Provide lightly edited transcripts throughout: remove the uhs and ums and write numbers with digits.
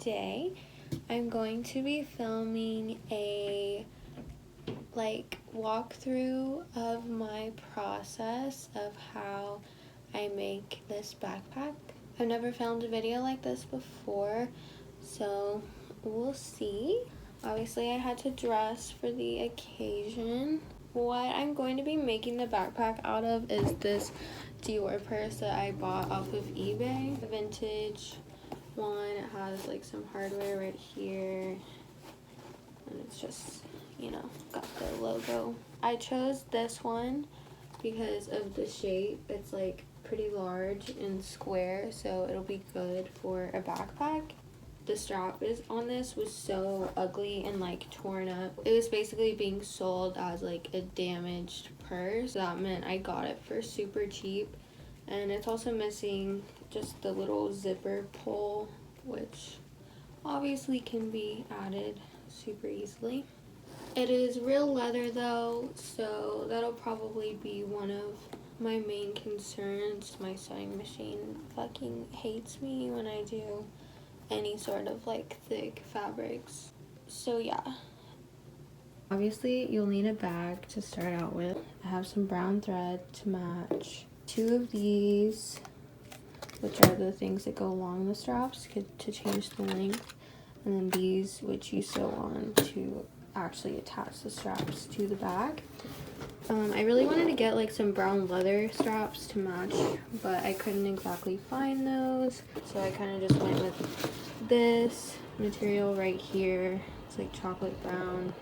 today I'm going to be filming a walkthrough of my process of how I make this backpack. I've never filmed a video like this before, so we'll see. Obviously I had to dress for the occasion. What I'm going to be making the backpack out of is this Dior purse that I bought off of eBay. The vintage one. It has like some hardware right here, and it's just, you know, got the logo. I chose this one because of the shape. It's like pretty large and square, so it'll be good for a backpack. The strap is on this was so ugly and like torn up. It was basically being sold as like a damaged purse. That meant I got it for super cheap, and it's also missing just the little zipper pull, which obviously can be added super easily. It is real leather though, so that'll probably be one of my main concerns. My sewing machine fucking hates me when I do any sort of like thick fabrics. So yeah. Obviously you'll need a bag to start out with. I have some brown thread to match. 2 of these, which are the things that go along the straps to change the length, and then these which you sew on to actually attach the straps to the bag. I really wanted to get like some brown leather straps to match, but I couldn't exactly find those, so I kind of just went with this material right here. It's like chocolate brown.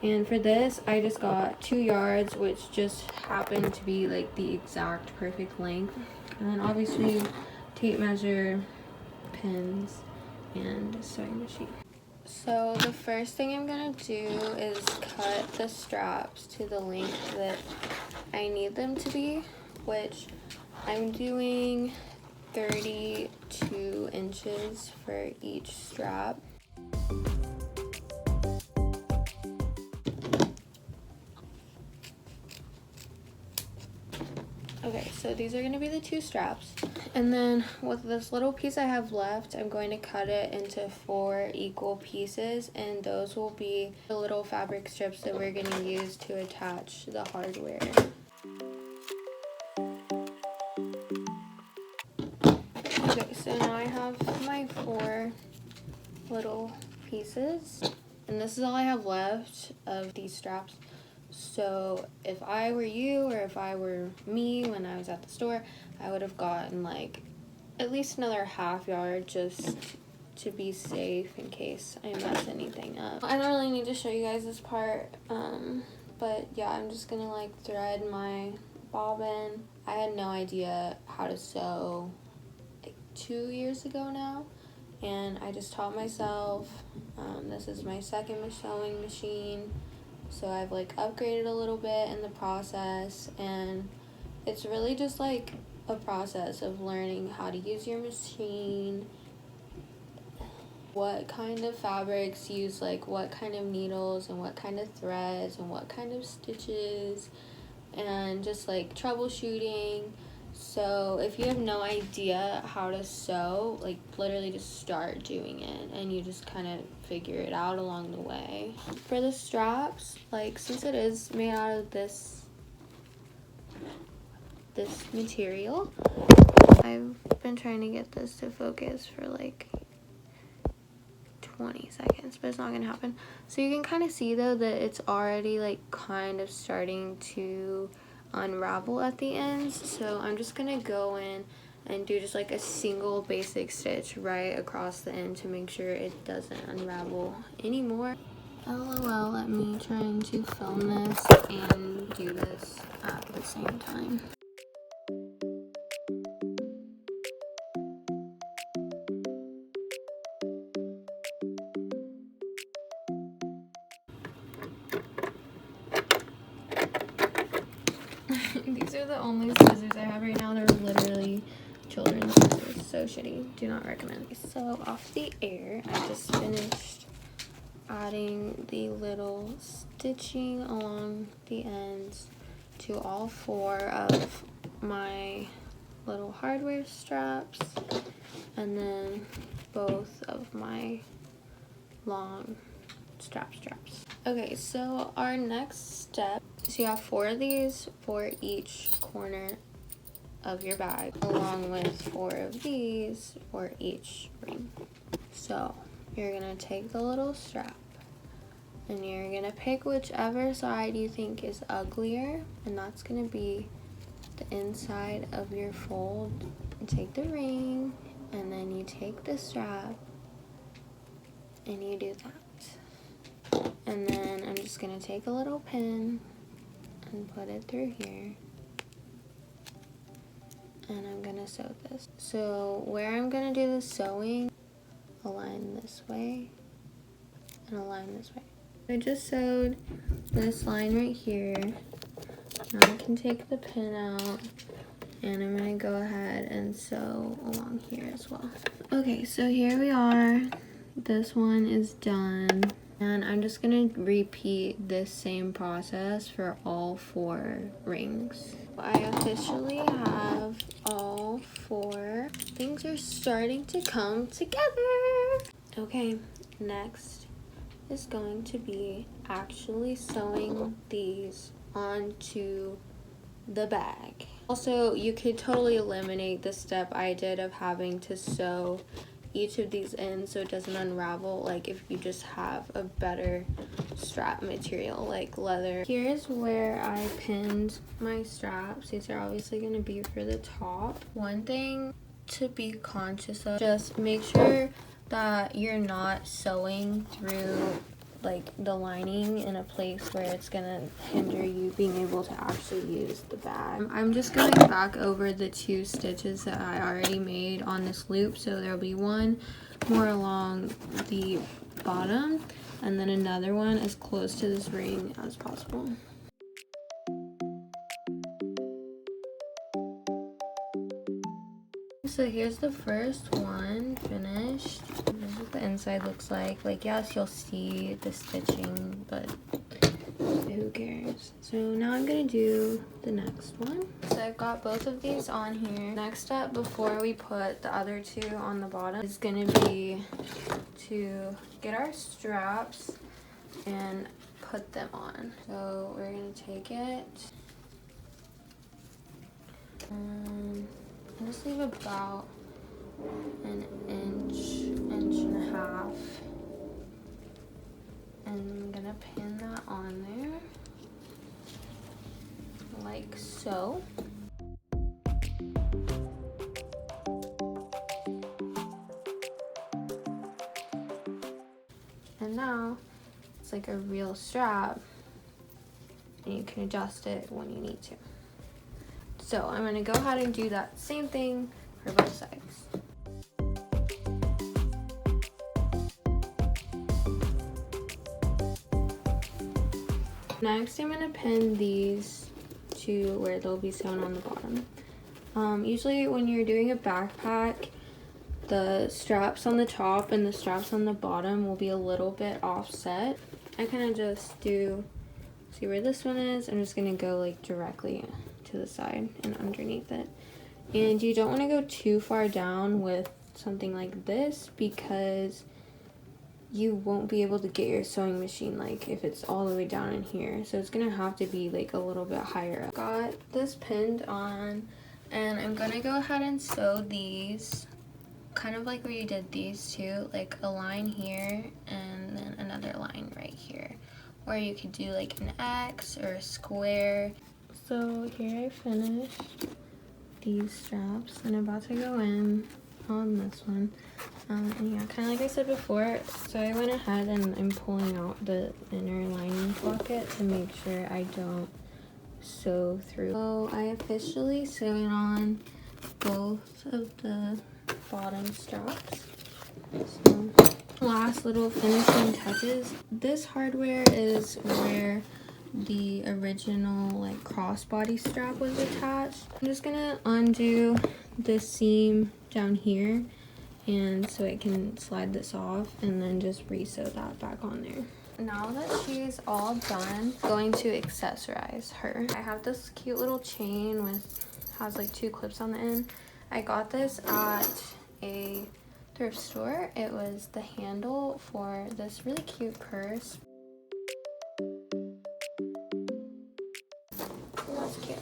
And for this, I just got 2 yards, which just happened to be like the exact perfect length. And then obviously tape measure, pins, and a sewing machine. So the first thing I'm gonna do is cut the straps to the length that I need them to be, which I'm doing 32 inches for each strap. Okay, so these are going to be the 2 straps, and then with this little piece I have left, I'm going to cut it into 4 equal pieces, and those will be the little fabric strips that we're going to use to attach the hardware. Okay, so now I have my 4 little pieces, and this is all I have left of these straps. So if I were you, or if I were me when I was at the store, I would have gotten like at least another ½ yard just to be safe in case I mess anything up. I don't really need to show you guys this part, but yeah, I'm just gonna like thread my bobbin. I had no idea how to sew like 2 years ago now, and I just taught myself. This is my second sewing machine, so I've like upgraded a little bit in the process, and it's really just like a process of learning how to use your machine, what kind of fabrics use like what kind of needles and what kind of threads and what kind of stitches, and just like troubleshooting. So if you have no idea how to sew, like literally just start doing it, and you just kind of figure it out along the way. For the straps, like since it is made out of this material, I've been trying to get this to focus for like 20 seconds, but it's not gonna happen. So you can kind of see though that it's already like kind of starting to unravel at the ends, so I'm just gonna go in and do just like a single basic stitch right across the end to make sure it doesn't unravel anymore. LOL at me trying to film this and do this at the same time. These are the only scissors I have right now. They're literally children's scissors. So shitty. Do not recommend these. So off the air, I just finished adding the little stitching along the ends to all 4 of my little hardware straps. and then both of my long straps. Okay, so our next step is you have 4 of these for each corner of your bag, along with 4 of these for each ring. So you're gonna take the little strap and you're gonna pick whichever side you think is uglier, and that's gonna be the inside of your fold. You take the ring, and then you take the strap and you do that. And then I'm just gonna take a little pin and put it through here, and I'm gonna sew this. So where I'm gonna do the sewing, align this way and align this way. I just sewed this line right here. Now I can take the pin out, and I'm gonna go ahead and sew along here as well. Okay, so here we are. This one is done, and I'm just gonna repeat this same process for all 4 rings. I officially have all 4. Things are starting to come together. Okay, next is going to be actually sewing these onto the bag. Also, you could totally eliminate the step I did of having to sew each of these in so it doesn't unravel, like if you just have a better strap material like leather. Here's where I pinned my straps. These are obviously going to be for the top. One thing to be conscious of, just make sure that you're not sewing through like the lining in a place where it's gonna hinder you being able to actually use the bag. I'm just going back over the 2 stitches that I already made on this loop. So there'll be one more along the bottom and then another one as close to this ring as possible. So here's the first one finished. This is what the inside looks like. Like, yes, you'll see the stitching, but who cares? So now I'm gonna do the next one. So I've got both of these on here. Next step before we put the other 2 on the bottom is gonna be to get our straps and put them on. So we're gonna take it and just leave about an inch and a half, and I'm gonna pin that on there like so. And now it's like a real strap, and you can adjust it when you need to. So I'm gonna go ahead and do that same thing for both sides. Next, I'm gonna pin these to where they'll be sewn on the bottom. Usually when you're doing a backpack, the straps on the top and the straps on the bottom will be a little bit offset. I kind of just see where this one is. I'm just gonna go like directly to the side and underneath it. And you don't want to go too far down with something like this because you won't be able to get your sewing machine like if it's all the way down in here. So it's gonna have to be like a little bit higher up. Got this pinned on, and I'm gonna go ahead and sew these kind of like where you did these 2, like a line here and then another line right here, or you could do like an X or a square. So here I finished these straps, and I'm about to go in on this one. And yeah, kind of like I said before, so I went ahead and I'm pulling out the inner lining pocket to make sure I don't sew through. So I officially sewed on both of the bottom straps. So last little finishing touches. This hardware is where the original like crossbody strap was attached. I'm just gonna undo the seam down here, and so it can slide this off, and then just re-sew that back on there. Now that she's all done, I'm going to accessorize her. I have this cute little chain with has like 2 clips on the end. I got this at a thrift store. It was the handle for this really cute purse. That's cute.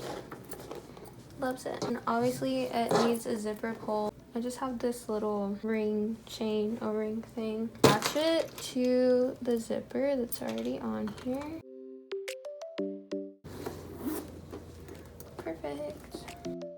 Loves it. And obviously it needs a zipper pull. I just have this little ring chain o-ring thing. Attach it to the zipper that's already on here. Perfect.